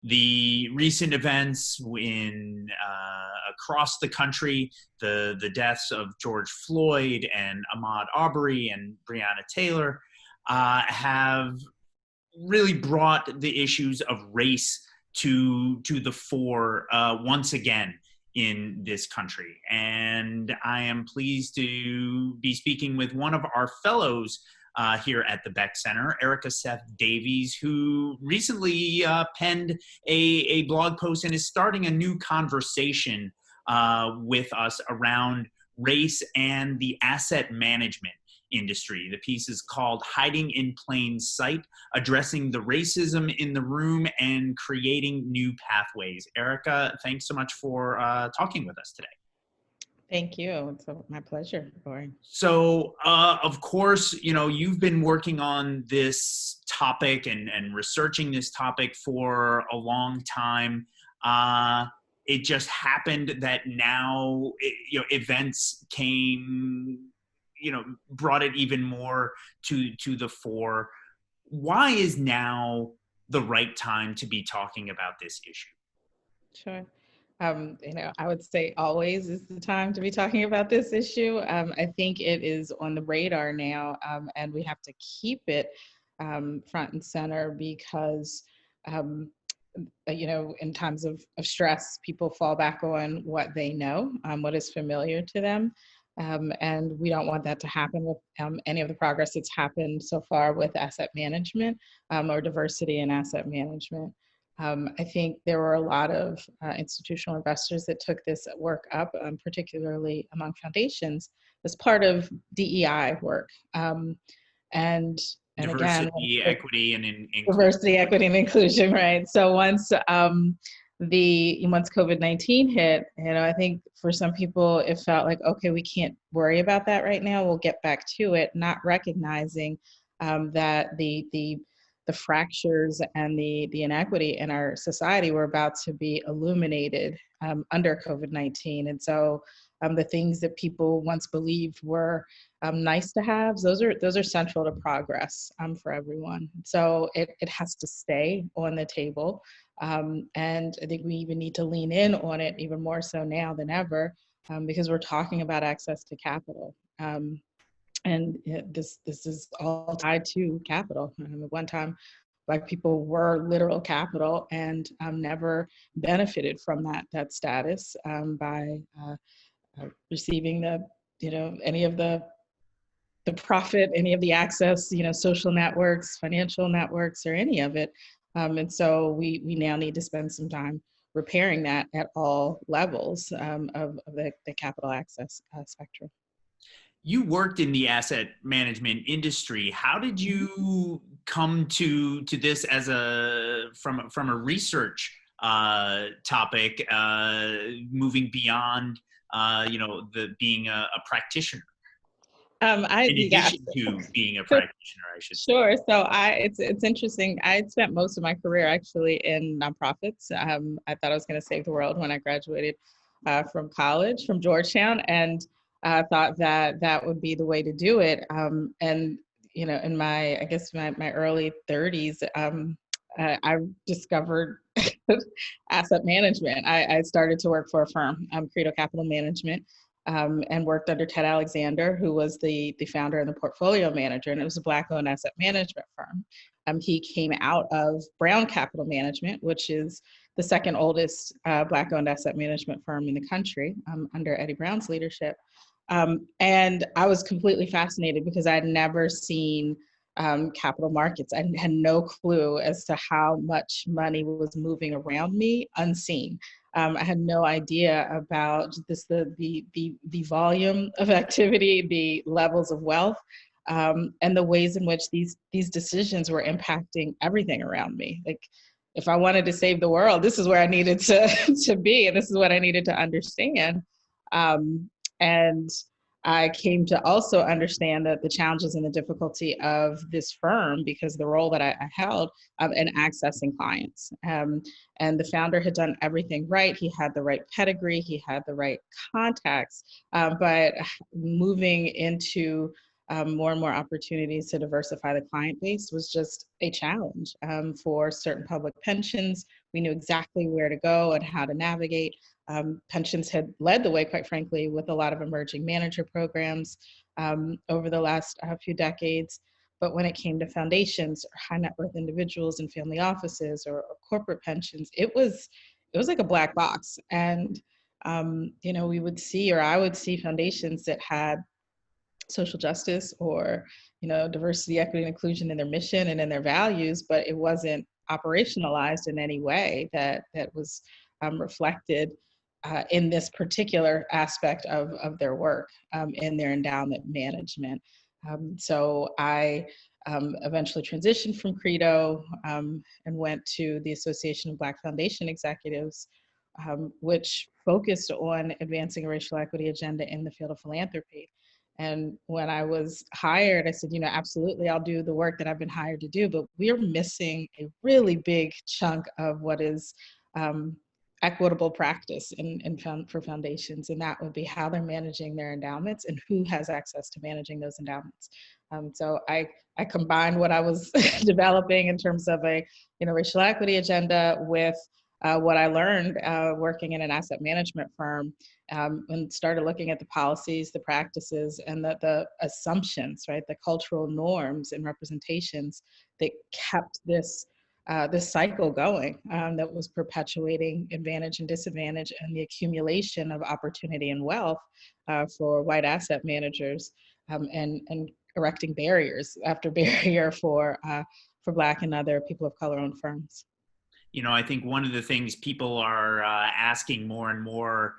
the recent events in across the country, the deaths of George Floyd and Ahmaud Arbery and Breonna Taylor, have really brought the issues of race to the fore once again in this country. And I am pleased to be speaking with one of our fellows here at the Beeck Center, Erika Seth Davies, who recently penned a blog post and is starting a new conversation with us around race and the asset management industry. The piece is called Hiding in Plain Sight, Addressing the Racism in the Room and Creating New Pathways. Erika, thanks so much for talking with us today. Thank you. It's my pleasure, Ori. So, of course, you've been working on this topic and researching this topic for a long time. It just happened that now, events came, brought it even more to the fore. Why is now the right time to be talking about this issue? Sure. I would say always is the time to be talking about this issue. I think it is on the radar now, and we have to keep it front and center because, in times of stress, people fall back on what they know, what is familiar to them. And we don't want that to happen with any of the progress that's happened so far with asset management or diversity in asset management. I think there were a lot of institutional investors that took this work up, particularly among foundations, as part of DEI work. And diversity, again, equity, and inclusion. Diversity, equity, and inclusion, right? So once COVID-19 hit, I think for some people it felt like, okay, we can't worry about that right now. We'll get back to it, not recognizing that the fractures and the inequity in our society were about to be illuminated under COVID-19. And so the things that people once believed were nice to have, those are central to progress for everyone. So it has to stay on the table. And I think we even need to lean in on it even more so now than ever, because we're talking about access to capital. And this is all tied to capital. At one time, Black people were literal capital and never benefited from that status by receiving any of the profit, any of the access, social networks, financial networks, or any of it. And so we now need to spend some time repairing that at all levels of the capital access spectrum. You worked in the asset management industry. How did you come to this as from a research topic, moving beyond being a practitioner? In addition to being a practitioner, I should say. Sure. So it's interesting. I spent most of my career actually in nonprofits. I thought I was going to save the world when I graduated from college, from Georgetown, and I thought that would be the way to do it. And in my early 30s, I discovered asset management. I started to work for a firm, Credo Capital Management. And worked under Ted Alexander, who was the founder and the portfolio manager, and it was a Black-owned asset management firm. He came out of Brown Capital Management, which is the second oldest Black-owned asset management firm in the country under Eddie Brown's leadership. And I was completely fascinated because I'd never seen capital markets. I had no clue as to how much money was moving around me unseen. I had no idea about the volume of activity, the levels of wealth, and the ways in which these decisions were impacting everything around me. Like, if I wanted to save the world, this is where I needed to be, and this is what I needed to understand. And I came to also understand that the challenges and the difficulty of this firm, because the role that I held in accessing clients. And the founder had done everything right. He had the right pedigree, he had the right contacts, but moving into more and more opportunities to diversify the client base was just a challenge. For certain public pensions, we knew exactly where to go and how to navigate. Pensions had led the way, quite frankly, with a lot of emerging manager programs over the last few decades. But when it came to foundations or high net worth individuals and family offices or corporate pensions, it was like a black box. And we would see, or I would see, foundations that had social justice or diversity, equity, and inclusion in their mission and in their values, but it wasn't operationalized in any way that was reflected in this particular aspect of their work in their endowment management. So I eventually transitioned from Credo and went to the Association of Black Foundation Executives, which focused on advancing a racial equity agenda in the field of philanthropy. And when I was hired, I said, absolutely, I'll do the work that I've been hired to do, but we're missing a really big chunk of what is equitable practice for foundations. And that would be how they're managing their endowments and who has access to managing those endowments. So I combined what I was developing in terms of a racial equity agenda with what I learned working in an asset management firm, and started looking at the policies, the practices, and the assumptions, right? The cultural norms and representations that kept this cycle going, that was perpetuating advantage and disadvantage and the accumulation of opportunity and wealth for white asset managers, and erecting barriers after barrier for Black and other people of color owned firms. I think one of the things people are asking more and more,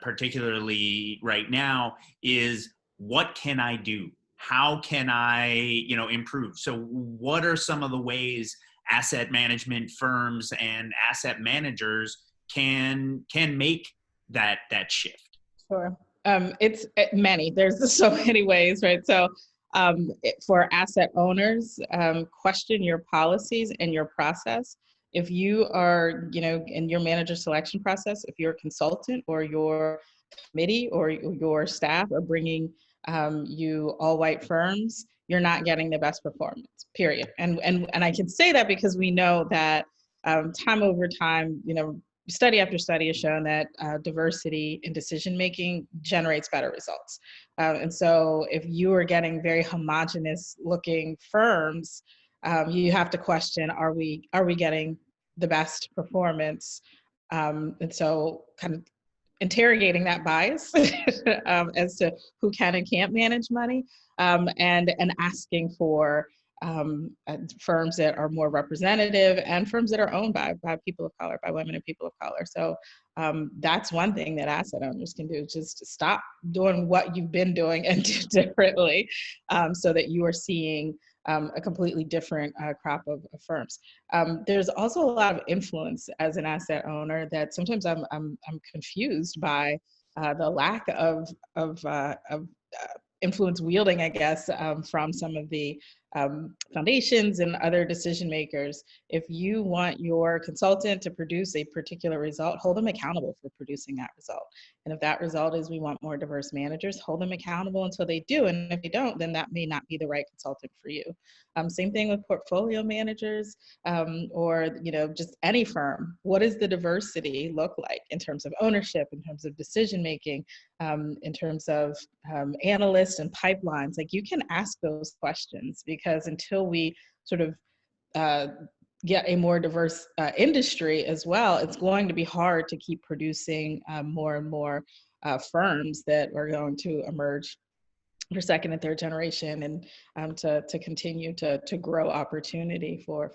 particularly right now, is what can I do? How can I, improve? So what are some of the ways asset management firms and asset managers can make that shift? Sure. It's many. There's so many ways, right? So for asset owners, question your policies and your process. If you are, in your manager selection process, if you're a consultant or your committee or your staff are bringing you all white firms, you're not getting the best performance, period. And I can say that because we know that time over time, study after study has shown that diversity in decision making generates better results. And so if you are getting very homogenous looking firms, you have to question, are we getting the best performance? And so kind of interrogating that bias as to who can and can't manage money, and asking for firms that are more representative and firms that are owned by people of color, by women and people of color. So that's one thing that asset owners can do, just stop doing what you've been doing and do differently, so that you are seeing a completely different crop of firms. There's also a lot of influence as an asset owner that sometimes I'm confused by the lack of influence wielding, I guess, from some of the foundations and other decision makers. If you want your consultant to produce a particular result, hold them accountable for producing that result. And if that result is we want more diverse managers, hold them accountable until they do. And if they don't, then that may not be the right consultant for you. Same thing with portfolio managers, or just any firm. What does the diversity look like in terms of ownership, in terms of decision making, in terms of analysts and pipelines? Like, you can ask those questions, because until we sort of get a more diverse industry as well, it's going to be hard to keep producing more and more firms that are going to emerge for second and third generation, and to continue to grow opportunity for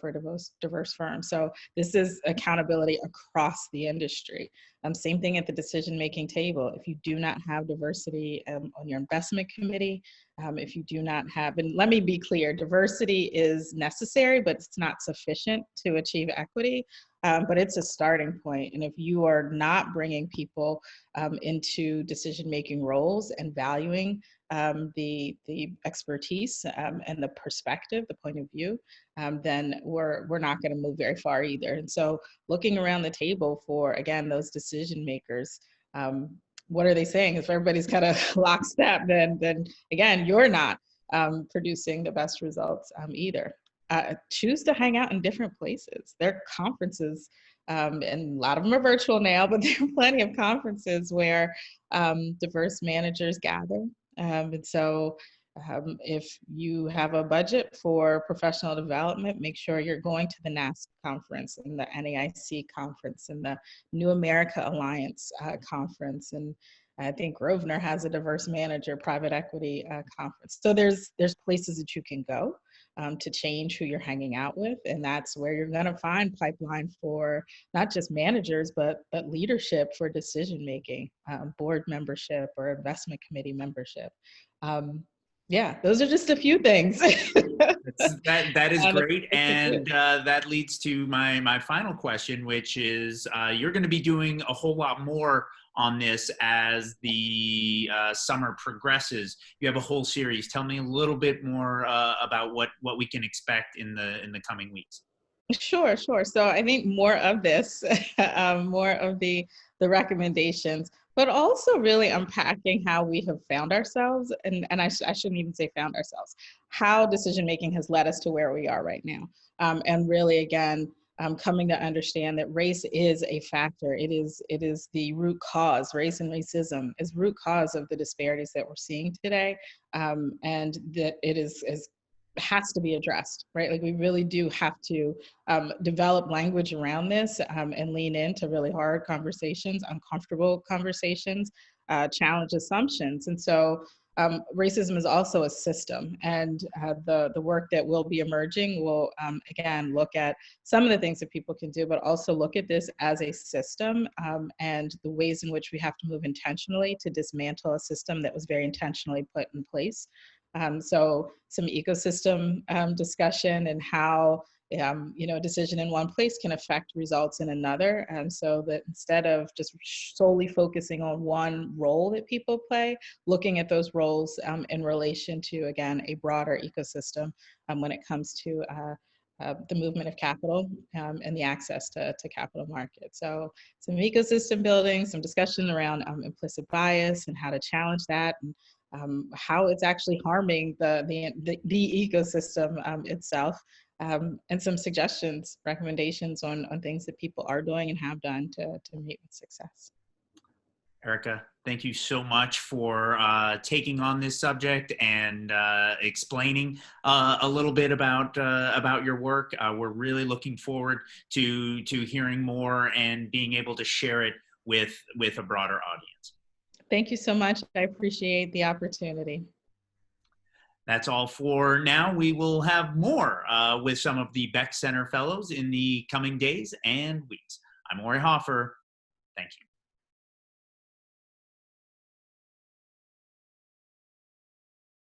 diverse firms. So this is accountability across the industry. Same thing at the decision-making table. If you do not have diversity on your investment committee, if you do not have, and let me be clear, diversity is necessary, but it's not sufficient to achieve equity. But it's a starting point. And if you are not bringing people into decision-making roles and valuing the expertise and the perspective, the point of view, then we're not going to move very far either. And so looking around the table for, again, those decision makers, what are they saying? If everybody's kind of lockstep, then again, you're not producing the best results either. Choose to hang out in different places. There are conferences, and a lot of them are virtual now, but there are plenty of conferences where diverse managers gather. And so if you have a budget for professional development, make sure you're going to the NASP conference and the NAIC conference and the New America Alliance conference. And I think Grosvenor has a diverse manager private equity conference. So there's places that you can go to change who you're hanging out with. And that's where you're gonna find pipeline for not just managers, but leadership for decision-making, board membership or investment committee membership. Yeah, those are just a few things. That is great, and that leads to my final question, which is you're going to be doing a whole lot more on this as the summer progresses. You have a whole series. Tell me a little bit more about what we can expect in the coming weeks. Sure. So I think more of this, more of the recommendations, but also really unpacking how we have found ourselves, and I shouldn't even say found ourselves, how decision making has led us to where we are right now, and really again coming to understand that race is a factor. It is the root cause. Race and racism is root cause of the disparities that we're seeing today, and that it has to be addressed, right? Like we really do have to develop language around this and lean into really hard conversations, uncomfortable conversations, challenge assumptions. And so racism is also a system, and the work that will be emerging will again look at some of the things that people can do, but also look at this as a system and the ways in which we have to move intentionally to dismantle a system that was very intentionally put in place. So some ecosystem discussion and how decision in one place can affect results in another. And so that instead of just solely focusing on one role that people play, looking at those roles in relation to, again, a broader ecosystem when it comes to the movement of capital and the access to capital markets. So some ecosystem building, some discussion around implicit bias and how to challenge that, and how it's actually harming the ecosystem itself, and some suggestions, recommendations on things that people are doing and have done to meet with success. Erika, thank you so much for taking on this subject and explaining a little bit about your work. We're really looking forward to hearing more and being able to share it with a broader audience. Thank you so much. I appreciate the opportunity. That's all for now. We will have more with some of the Beeck Center Fellows in the coming days and weeks. I'm Ori Hoffer. Thank you.